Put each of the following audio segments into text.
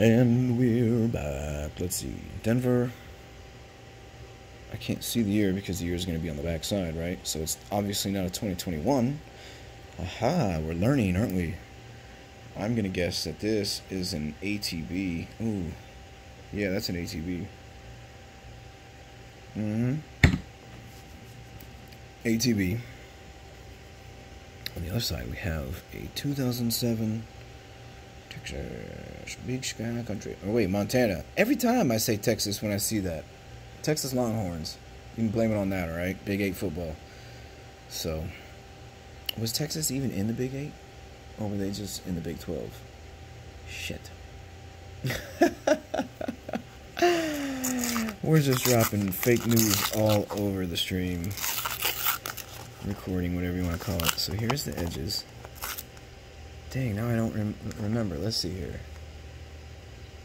And we're back. Let's see. Denver. I can't see the year because the year is going to be on the back side, right? So it's obviously not a 2021. Aha, we're learning, aren't we? I'm going to guess that this is an ATB. Ooh. Yeah, that's an ATB. ATB. On the other side, we have a 2007 Texas Big Sky Country. Oh, wait, Montana. Every time I say Texas when I see that. Texas Longhorns. You can blame it on that, alright? Big 8 football. So, was Texas even in the Big 8? Or were they just in the Big 12? Shit. We're just dropping fake news all over the stream. Recording, whatever you want to call it. So here's the edges. Dang, now I don't remember. Let's see here.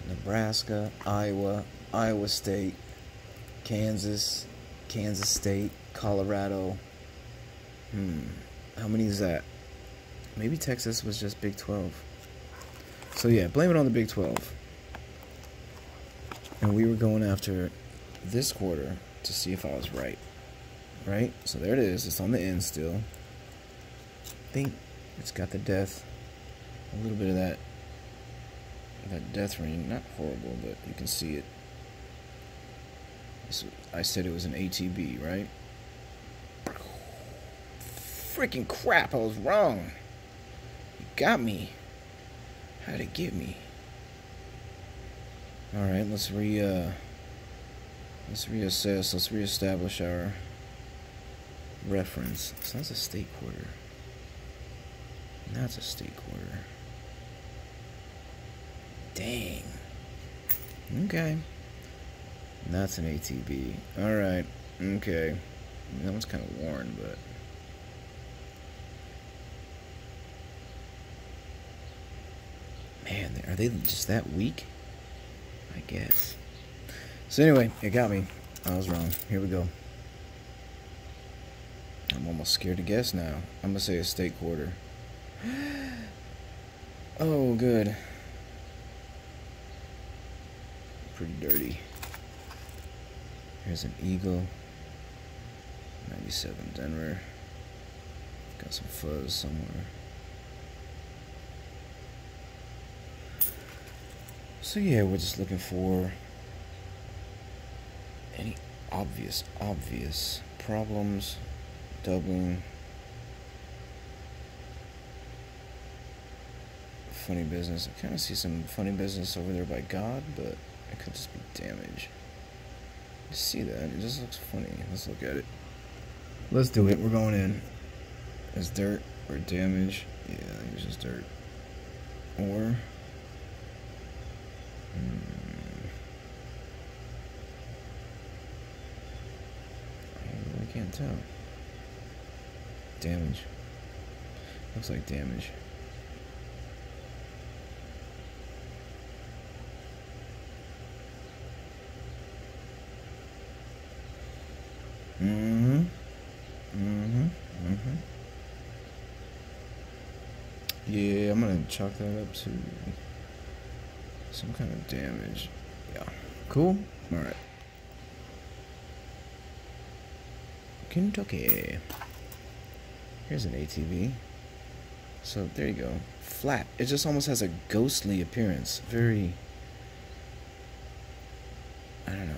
Nebraska, Iowa, Iowa State, Kansas, Kansas State, Colorado. How many is that? Maybe Texas was just Big 12. So yeah, blame it on the Big 12. And we were going after this quarter to see if I was right. Right? So there it is. It's on the end still. I think it's got the death. A little bit of that death ring. Not horrible, but you can see it. So I said it was an ATB, right? Freaking crap, I was wrong. You got me. How'd it get me? Alright, let's reassess. Let's reestablish our reference. So that's a state quarter. And that's a state quarter. Dang. Okay. And that's an ATB. Alright. Okay. That one's kind of worn, but... Man, are they just that weak? I guess. So anyway, it got me. I was wrong. Here we go. I'm almost scared to guess now. I'm gonna say a state quarter. Oh, good. Pretty dirty. Here's an Eagle. 97 Denver. Got some fuzz somewhere. So yeah, we're just looking for any obvious problems. Doubling. Funny business. I kind of see some funny business over there by God, but it could just be damage. You see that? It just looks funny. Let's look at it. Let's do it. We're going in. Is dirt or damage? Yeah, I think it's just dirt. Or... I really can't tell. Damage. Looks like damage. Yeah, I'm gonna chalk that up to some kind of damage. Yeah. Cool? Alright. Kentucky. Here's an ATV. So, there you go. Flat. It just almost has a ghostly appearance. Very... I don't know.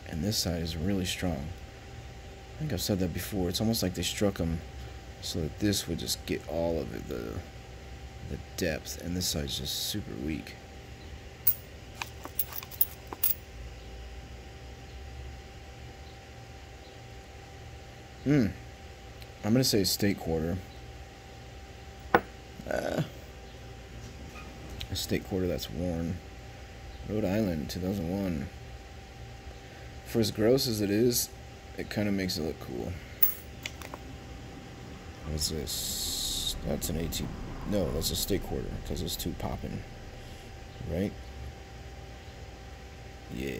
And this side is really strong. I think I've said that before. It's almost like they struck them so that this would just get all of it, the depth, and this side's just super weak. I'm gonna say state quarter. A state quarter that's worn. Rhode Island, 2001. For as gross as it is, it kind of makes it look cool. What's this? That's an AT. No, that's a state quarter because it's too popping, right? Yeah,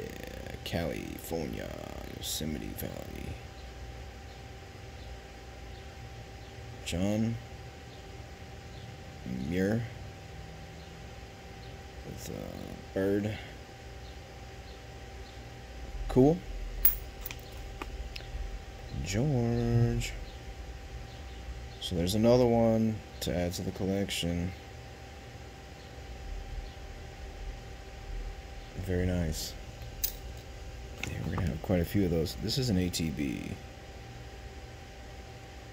California, Yosemite Valley. John Muir. with Bird. Cool. George. So there's another one to add to the collection. Very nice. Yeah, we're gonna have quite a few of those. This is an ATB.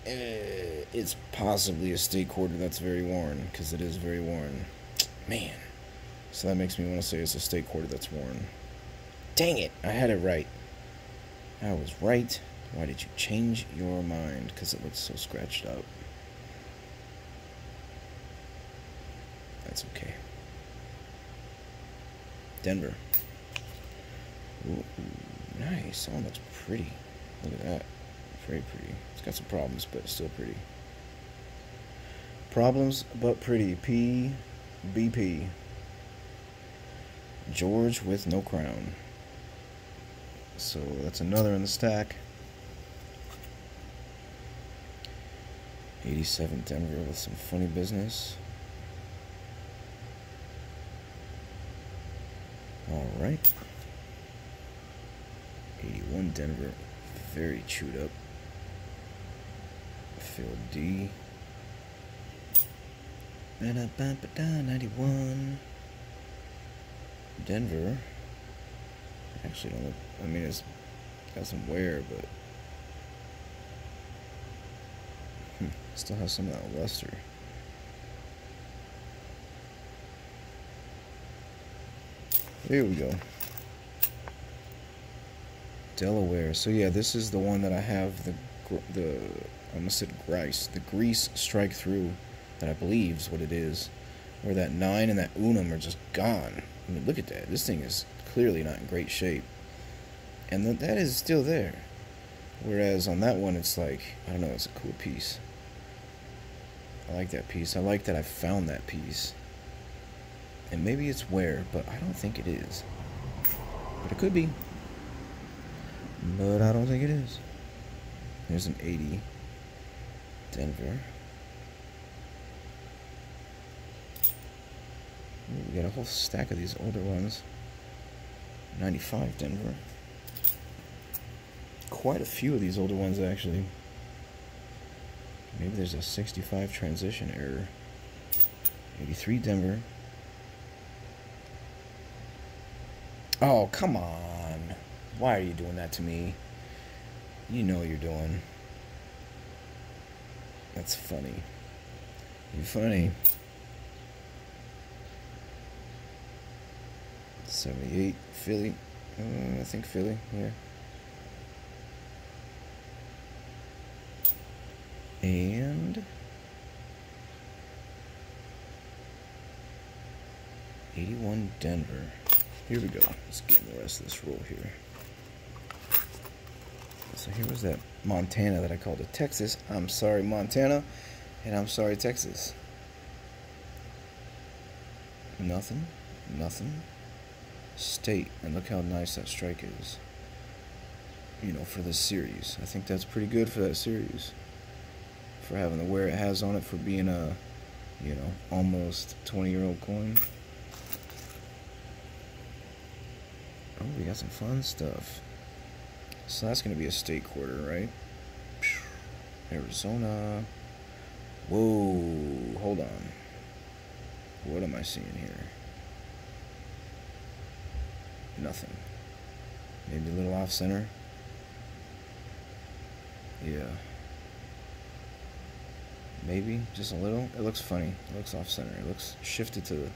It's possibly a state quarter that's very worn, because it is very worn. Man. So that makes me want to say it's a state quarter that's worn. Dang it! I had it right. I was right. Why did you change your mind? Because it looks so scratched up. That's okay. Denver. Ooh, nice. That one looks pretty. Look at that. Very pretty. It's got some problems, but it's still pretty. Problems, but pretty. PBP. George with no crown. So that's another in the stack. 87 Denver with some funny business. Alright. 81 Denver. Very chewed up. Phil D. 91. Denver. Actually, don't look. I mean, it's got some wear, but still has some of that luster. Here we go. Delaware. So yeah, this is the one that I have the I almost said Grice. The Grease strike through that I believe is what it is. Where that 9 and that unum are just gone. I mean, look at that. This thing is clearly not in great shape. And that is still there. Whereas on that one, it's like, I don't know, it's a cool piece. I like that piece. I like that I found that piece. And maybe it's wear, but I don't think it is. But it could be. But I don't think it is. There's an 80. Denver. Ooh, we got a whole stack of these older ones. 95 Denver. Quite a few of these older ones, actually. Maybe there's a 65 transition error. 83 Denver. Oh, come on. Why are you doing that to me? You know what you're doing. That's funny. You're funny. 78 Philly. I think Philly, yeah. And 81 Denver. Here we go. Let's get in the rest of this roll here. So here was that Montana that I called a Texas. I'm sorry, Montana. And I'm sorry, Texas. Nothing. Nothing. State. And look how nice that strike is. You know, for this series. I think that's pretty good for that series. For having the wear it has on it, for being a, you know, almost 20-year-old coin. Oh, we got some fun stuff. So that's going to be a state quarter, right? Arizona. Whoa, hold on. What am I seeing here? Nothing. Maybe a little off center. Yeah. Maybe just a little. It looks funny. It looks off center. It looks shifted to the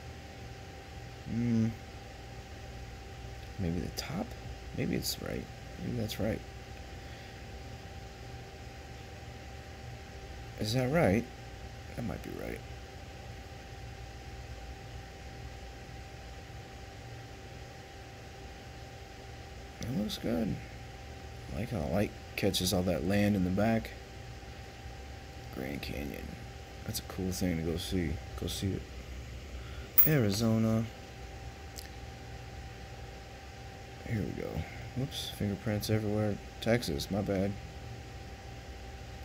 maybe the top. Maybe it's right. Maybe that's right. Is that right? That might be right. It looks good. I like how the light catches all that land in the back. Grand Canyon. That's a cool thing to go see. Go see it. Arizona. Here we go. Whoops, fingerprints everywhere. Texas, my bad.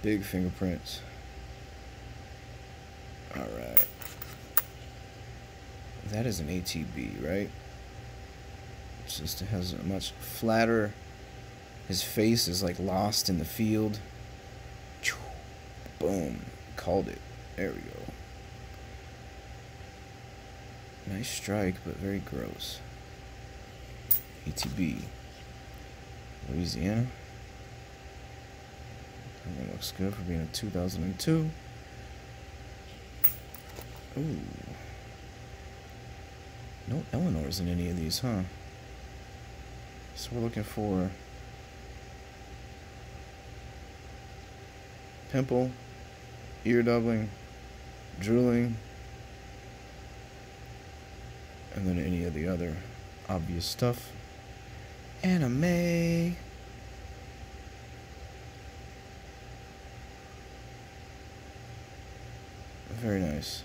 Big fingerprints. Alright. that is an ATB, right? It's just, it has a much flatter. His face is like lost in the field. Boom. Called it. There we go. Nice strike, but very gross. ATB. Louisiana. That looks good for being a 2002. Ooh. No Eleanors in any of these, huh? So we're looking for pimple, ear doubling, drooling, and then any of the other obvious stuff. Anime. Very nice.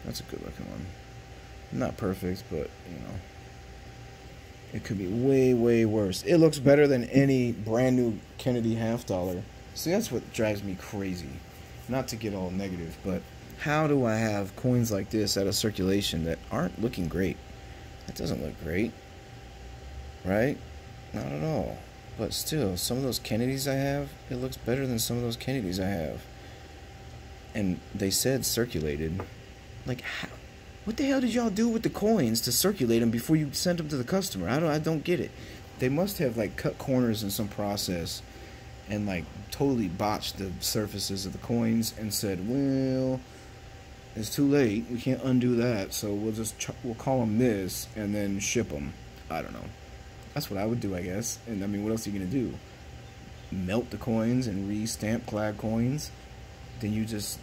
That's a good looking one. Not perfect, but you know, it could be way, way worse. It looks better than any brand new Kennedy half dollar. See, that's what drives me crazy. Not to get all negative, but how do I have coins like this out of circulation that aren't looking great? That doesn't look great, right? Not at all. But still, some of those Kennedys I have, it looks better than some of those Kennedys I have. And they said circulated. Like, how? What the hell did y'all do with the coins to circulate them before you sent them to the customer? I don't get it. They must have like cut corners in some process and like totally botched the surfaces of the coins and said, well, it's too late. We can't undo that, so we'll call them this and then ship them. I don't know. That's what I would do, I guess. And I mean, what else are you gonna do? Melt the coins and re-stamp clad coins? Then you just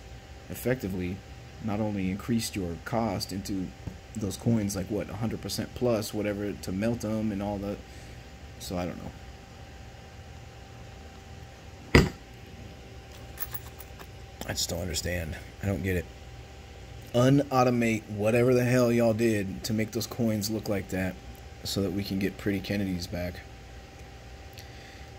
effectively not only increased your cost into those coins, like what, 100% plus whatever, to melt them and all that. So I don't know. I just don't understand. I don't get it. Unautomate whatever the hell y'all did to make those coins look like that so that we can get pretty Kennedys back.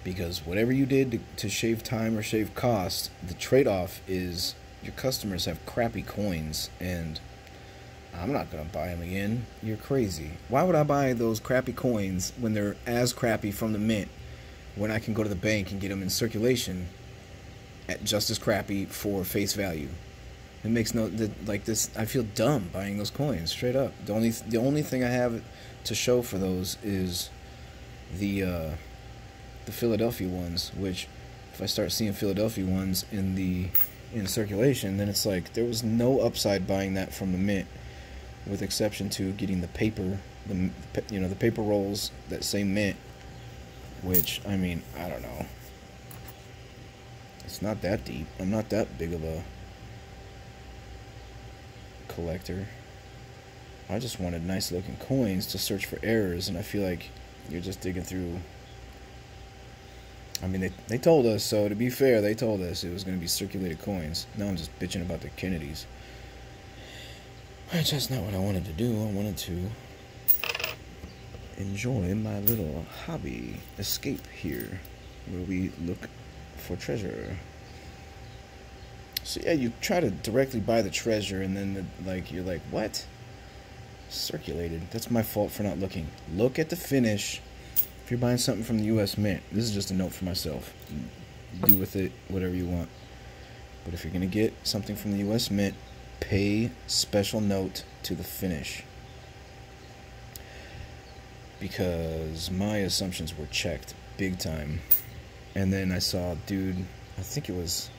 Because whatever you did to shave time or shave cost, the trade-off is your customers have crappy coins, and I'm not going to buy them again. You're crazy. Why would I buy those crappy coins when they're as crappy from the mint, when I can go to the bank and get them in circulation at just as crappy for face value? It makes no, like this, I feel dumb buying those coins, straight up. The only thing I have to show for those is the Philadelphia ones, which if I start seeing Philadelphia ones in circulation, then it's like there was no upside buying that from the mint, with exception to getting the paper, the paper rolls that say mint, which, I mean, I don't know. It's not that deep. I'm not that big of a collector. I just wanted nice looking coins to search for errors, and I feel like you're just digging through. I mean, they told us, so to be fair, they told us it was going to be circulated coins. Now I'm just bitching about the Kennedys. That's not what I wanted to do. I wanted to enjoy my little hobby escape here, where we look for treasure. So yeah, you try to directly buy the treasure, and then you're like, what? Circulated. That's my fault for not looking. Look at the finish. If you're buying something from the U.S. Mint, this is just a note for myself. Do with it whatever you want. But if you're going to get something from the U.S. Mint, pay special note to the finish. Because my assumptions were checked big time. And then I saw a dude, I think it was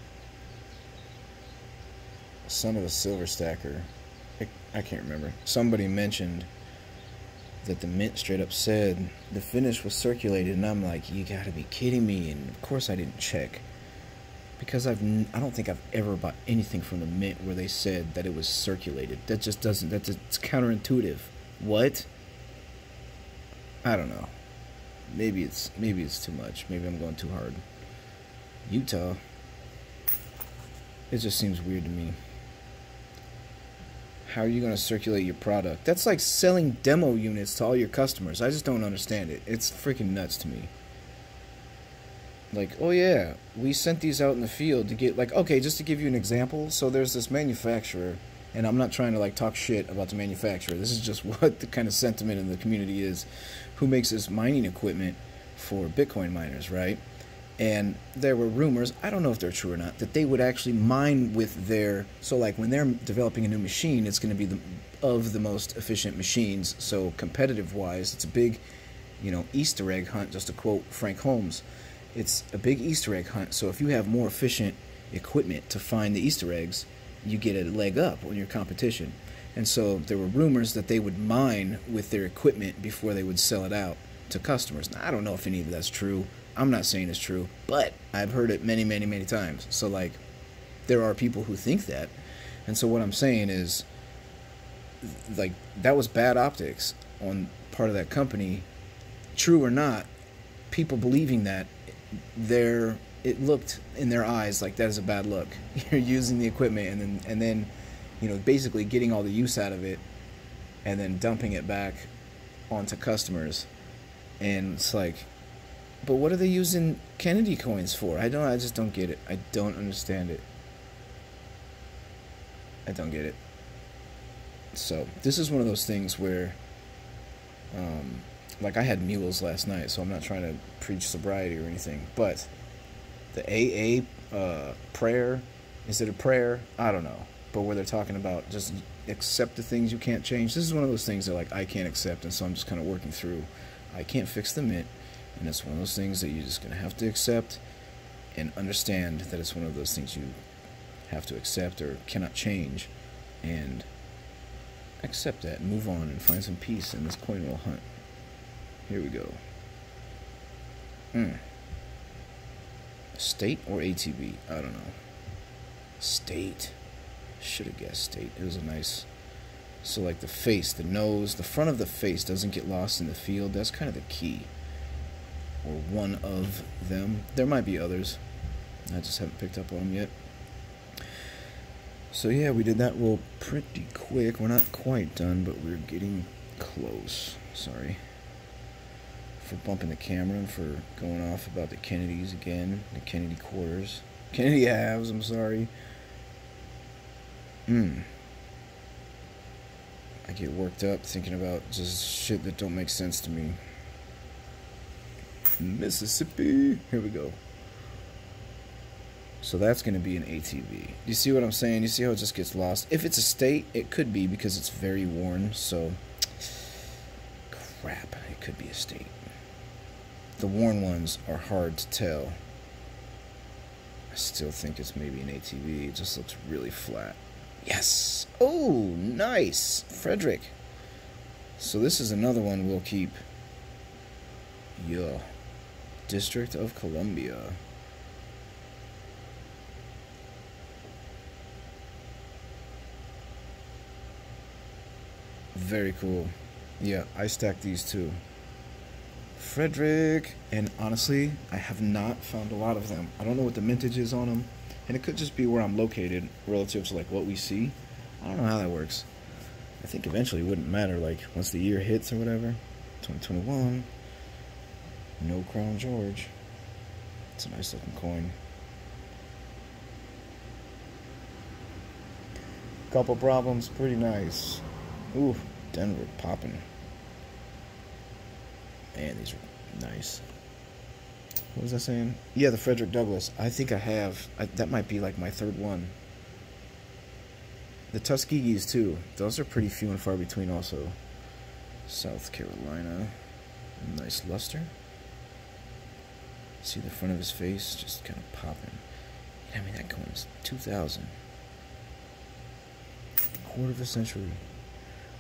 son of a silver stacker. I can't remember. Somebody mentioned that the mint straight up said the finish was circulated, and I'm like, you gotta be kidding me. And of course I didn't check, because I don't think I've ever bought anything from the mint where they said that it was circulated. That just doesn't, it's counterintuitive. What? I don't know. Maybe it's too much. Maybe I'm going too hard. Utah. It just seems weird to me. How are you going to circulate your product? That's like selling demo units to all your customers. I just don't understand it. It's freaking nuts to me. Like, oh yeah, we sent these out in the field to get, like, okay, just to give you an example. So there's this manufacturer And I'm not trying to like talk shit about the manufacturer. This is just what the kind of sentiment in the community is. Who makes this mining equipment for Bitcoin miners, right? And there were rumors, I don't know if they're true or not, that they would actually mine with their, so like when they're developing a new machine, it's going to be of the most efficient machines. So competitive wise, it's a big, Easter egg hunt, just to quote Frank Holmes. It's a big Easter egg hunt. So if you have more efficient equipment to find the Easter eggs, you get a leg up on your competition. And so there were rumors that they would mine with their equipment before they would sell it out to customers. Now, I don't know if any of that's true. I'm not saying it's true, but I've heard it many, many, many times. So, like, there are people who think that. And so what I'm saying is, like, that was bad optics on part of that company. True or not, people believing that, it looked in their eyes like that is a bad look. You're using the equipment and then basically getting all the use out of it and then dumping it back onto customers. And it's like, but what are they using Kennedy coins for? I just don't get it. I don't understand it. I don't get it. So this is one of those things where, like, I had mules last night, so I'm not trying to preach sobriety or anything, but the AA prayer, is it a prayer? I don't know. But where they're talking about just accept the things you can't change. This is one of those things that, like, I can't accept, and so I'm just kind of working through. I can't fix the mint, and it's one of those things that you're just going to have to accept and understand that it's one of those things you have to accept or cannot change, and accept that and move on and find some peace in this coin roll hunt. Here we go. State or ATB? I don't know. State. Should have guessed state. It was a nice... So like the face, the nose, the front of the face doesn't get lost in the field. That's kind of the key. Or one of them. There might be others. I just haven't picked up on them yet. So yeah, we did that roll pretty quick. We're not quite done, but we're getting close. Sorry for bumping the camera and for going off about the Kennedys again. The Kennedy quarters. Kennedy halves, I'm sorry. I get worked up thinking about just shit that don't make sense to me. Mississippi. Here we go. So that's going to be an ATV. Do you see what I'm saying? You see how it just gets lost? If it's a state, it could be because it's very worn. So, crap. It could be a state. The worn ones are hard to tell. I still think it's maybe an ATV. It just looks really flat. Yes! Oh, nice! Frederick. So this is another one we'll keep. Yeah. District of Columbia. Very cool. Yeah, I stacked these too. Frederick. And honestly, I have not found a lot of them. I don't know what the mintage is on them. And it could just be where I'm located relative to like what we see. I don't know how that works. I think eventually it wouldn't matter, like once the year hits or whatever. 2021. No Crown George. It's a nice looking coin. Couple problems, pretty nice. Ooh, Denver popping. Man, these are nice. What was I saying? Yeah, the Frederick Douglass. I think I have. That might be like my third one. The Tuskegees, too. Those are pretty few and far between also. South Carolina. Nice luster. See the front of his face? Just kind of popping. I mean, that coin is 2,000. Quarter of a century.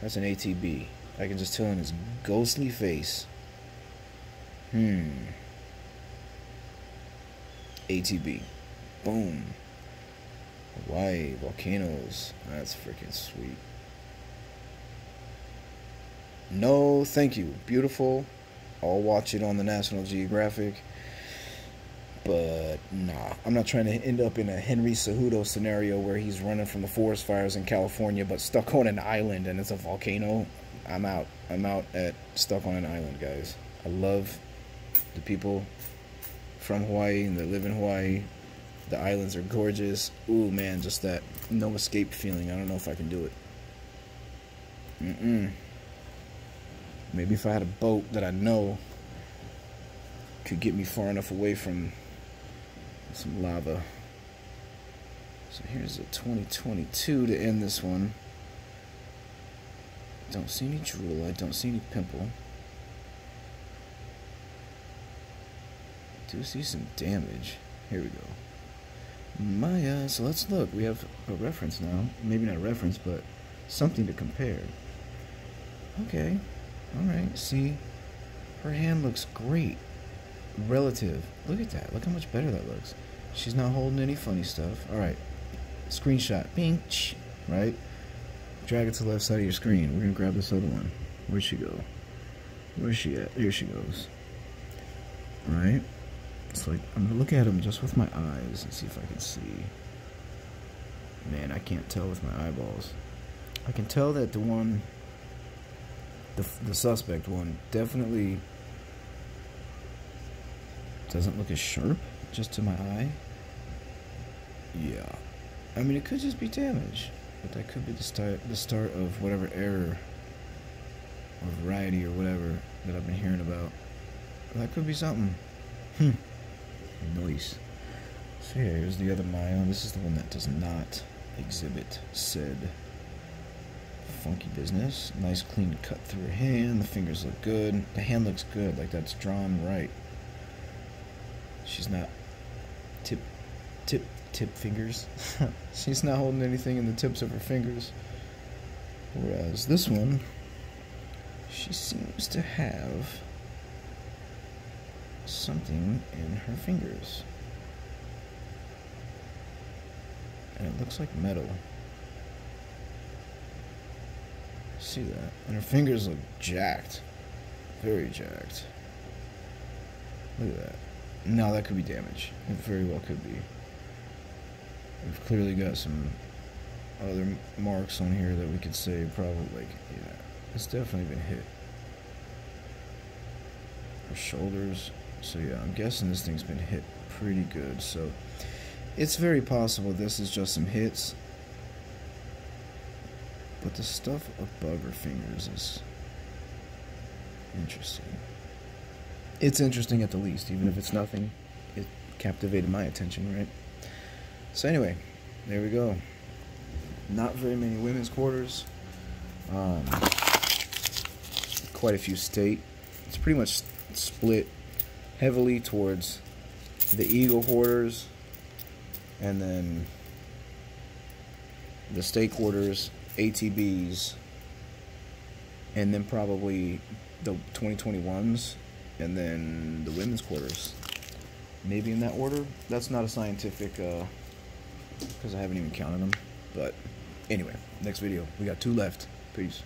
That's an ATB. I can just tell in his ghostly face. ATB. Boom. Hawaii. Volcanoes. That's freaking sweet. No, thank you. Beautiful. I'll watch it on the National Geographic. But, nah. I'm not trying to end up in a Henry Cejudo scenario where he's running from the forest fires in California but stuck on an island and it's a volcano. I'm out. I'm out at stuck on an island, guys. I love the people from Hawaii and that live in Hawaii. The islands are gorgeous. Ooh, man, just that no escape feeling. I don't know if I can do it. Maybe if I had a boat that I know could get me far enough away from some lava. So here's a 2022 to end this one. Don't see any drool. I don't see any pimple. Do see some damage. Here we go. Maya. So let's look. We have a reference now. Maybe not a reference, but something to compare. Okay. Alright. See? Her hand looks great. Relative. Look at that. Look how much better that looks. She's not holding any funny stuff. Alright. Screenshot. Bing. Right? Drag it to the left side of your screen. We're going to grab this other one. Where'd she go? Where's she at? Here she goes. Right? It's like, I'm going to look at them just with my eyes and see if I can see. Man, I can't tell with my eyeballs. I can tell that the one, the suspect one, definitely doesn't look as sharp, just to my eye. Yeah. I mean, it could just be damage. But that could be the start of whatever error or variety or whatever that I've been hearing about. That could be something. Nice. So yeah, here's the other Maya. This is the one that does not exhibit said funky business. Nice clean cut through her hand. The fingers look good. The hand looks good. Like that's drawn right. She's not tip fingers. She's not holding anything in the tips of her fingers. Whereas this one, she seems to have something in her fingers. And it looks like metal. See that? And her fingers look jacked. Very jacked. Look at that. No, that could be damage. It very well could be. We've clearly got some other marks on here that we could say probably, like, yeah, it's definitely been hit. Her shoulders. So yeah, I'm guessing this thing's been hit pretty good. So it's very possible this is just some hits. But the stuff above her fingers is interesting. It's interesting at the least, even if it's nothing. It captivated my attention, right? So anyway, there we go. Not very many women's quarters. Quite a few state. It's pretty much split heavily towards the Eagle quarters, and then the state quarters, ATBs, and then probably the 2021s, and then the women's quarters. Maybe in that order. That's not a scientific, because I haven't even counted them. But anyway, next video. We got 2 left. Peace.